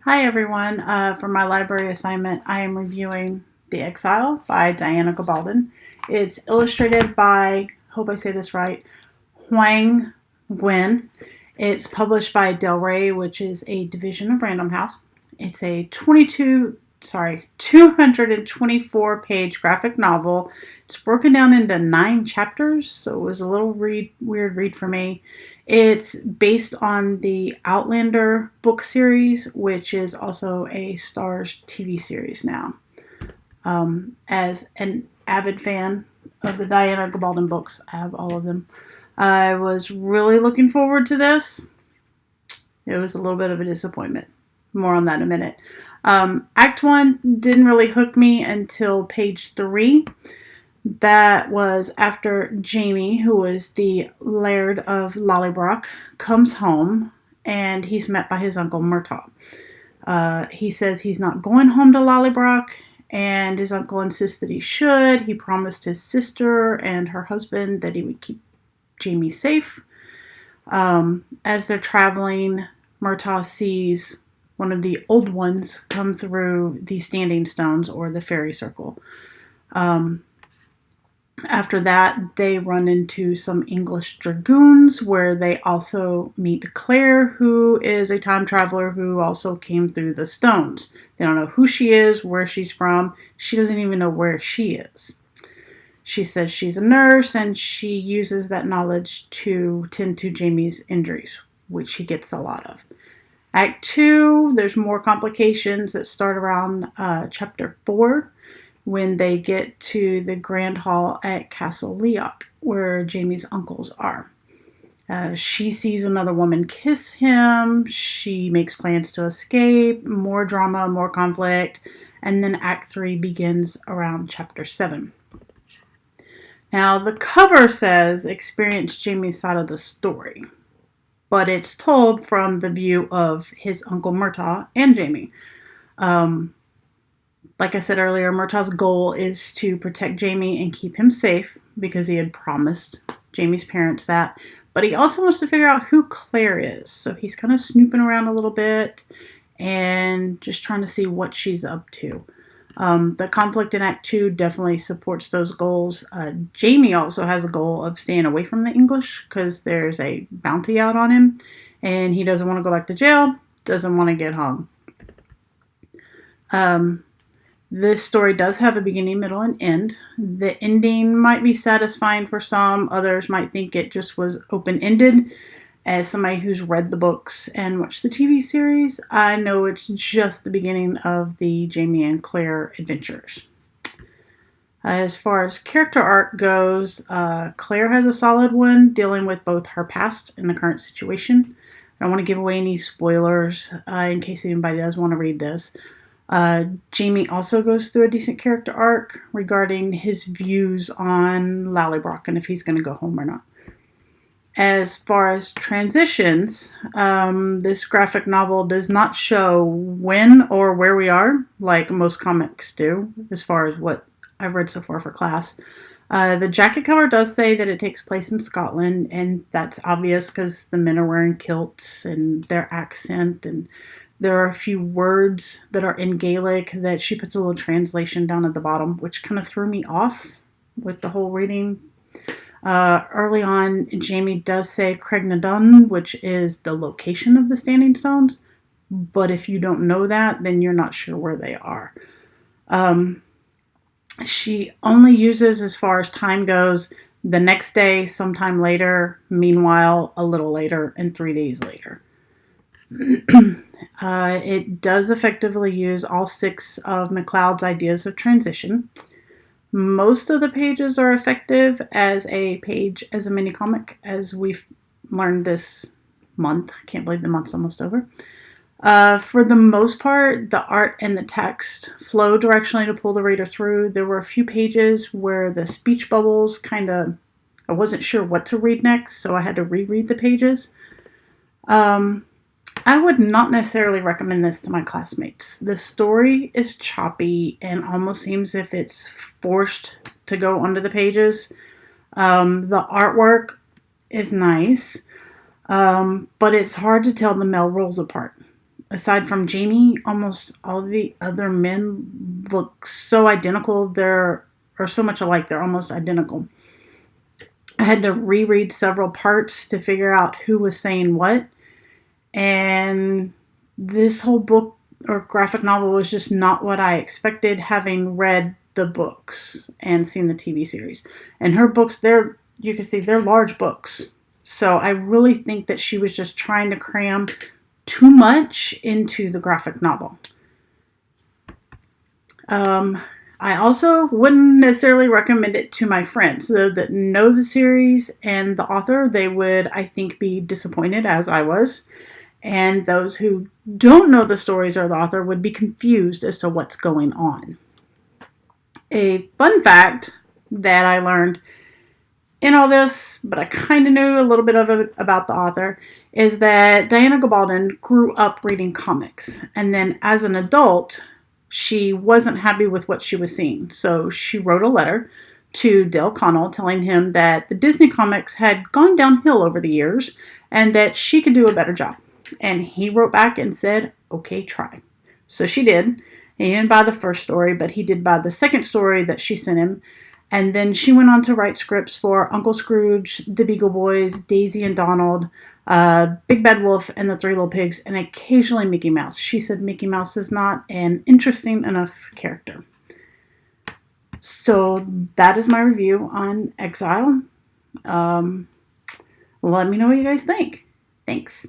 Hi everyone. For my library assignment, I am reviewing The Exile by Diana Gabaldon. It's illustrated by, hope I say this right, Huang Nguyen. It's published by Del Rey, which is a division of Random House. It's a 224 page graphic novel. It's broken down into 9 chapters, so it was a little weird read for me. It's based on the Outlander book series, which is also a Starz TV series now. As an avid fan of the Diana Gabaldon books, I have all of them. I was really looking forward to this. It was a little bit of a disappointment. More on that in a minute. Act 1 didn't really hook me until page 3. That was after Jamie, who was the Laird of Lallybroch, comes home and he's met by his uncle Murtaugh. He says he's not going home to Lallybroch, and his uncle insists that he should. He promised his sister and her husband that he would keep Jamie safe. As they're traveling, Murtaugh sees one of the old ones come through the Standing Stones, or the fairy circle. After that, they run into some English dragoons where they also meet Claire, who is a time traveler who also came through the stones. They don't know who she is, where she's from. She doesn't even know where she is. She says she's a nurse, and she uses that knowledge to tend to Jamie's injuries, which he gets a lot of. Act 2, there's more complications that start around chapter 4, when they get to the Grand Hall at Castle Leoch, where Jamie's uncles are. She sees another woman kiss him. She makes plans to escape. More drama, more conflict. And then Act 3 begins around chapter 7. Now, the cover says experience Jamie's side of the story, but it's told from the view of his uncle Murtaugh and Jamie. Like I said earlier, Murtaugh's goal is to protect Jamie and keep him safe because he had promised Jamie's parents that. But he also wants to figure out who Claire is. So he's kind of snooping around a little bit and just trying to see what she's up to. The conflict in Act 2 definitely supports those goals. Jamie also has a goal of staying away from the English because there's a bounty out on him. And he doesn't want to go back to jail, doesn't want to get hung. This story does have a beginning, middle, and end. The ending might be satisfying for some. Others might think it just was open-ended. As somebody who's read the books and watched the TV series, I know it's just the beginning of the Jamie and Claire adventures. As far as character arc goes, Claire has a solid one, dealing with both her past and the current situation. I don't want to give away any spoilers in case anybody does want to read this. Jamie also goes through a decent character arc regarding his views on Lallybroch and if he's going to go home or not. As far as transitions, this graphic novel does not show when or where we are, like most comics do, as far as what I've read so far for class. The jacket cover does say that it takes place in Scotland, and that's obvious because the men are wearing kilts and their accent, and there are a few words that are in Gaelic that she puts a little translation down at the bottom, which kind of threw me off with the whole reading. Early on, Jamie does say Craignadown, which is the location of the Standing Stones, but if you don't know that, then you're not sure where they are. She only uses, as far as time goes, the next day, sometime later, meanwhile, a little later, and 3 days later. It does effectively use all 6 of McLeod's ideas of transition. Most of the pages are effective as a page, as a mini comic, as we've learned this month. I can't believe the month's almost over. For the most part, the art and the text flow directionally to pull the reader through. There were a few pages where the speech bubbles I wasn't sure what to read next, so I had to reread the pages. I would not necessarily recommend this to my classmates. The story is choppy and almost seems as if it's forced to go onto the pages. The artwork is nice, but it's hard to tell the male roles apart. aside from Jamie, almost all the other men look so identical. They're or so much alike. They're almost identical. I had to reread several parts to figure out who was saying what. And this whole book or graphic novel was just not what I expected, having read the books and seen the TV series. And her books, you can see they're large books. So I really think that she was just trying to cram too much into the graphic novel. I also wouldn't necessarily recommend it to my friends that know the series and the author. They would, I think, be disappointed, as I was. And those who don't know the stories or the author would be confused as to what's going on. A fun fact that I learned in all this, but I kind of knew a little bit of it about the author, is that Diana Gabaldon grew up reading comics. And then as an adult, she wasn't happy with what she was seeing. So she wrote a letter to Dale Connell telling him that the Disney comics had gone downhill over the years and that she could do a better job. And he wrote back and said, okay, try. So she did. He didn't buy the first story, but he did buy the second story that she sent him. And then she went on to write scripts for Uncle Scrooge, The Beagle Boys, Daisy and Donald, Big Bad Wolf, and The Three Little Pigs, and occasionally Mickey Mouse. She said Mickey Mouse is not an interesting enough character. So that is my review on Exile. Let me know what you guys think. Thanks.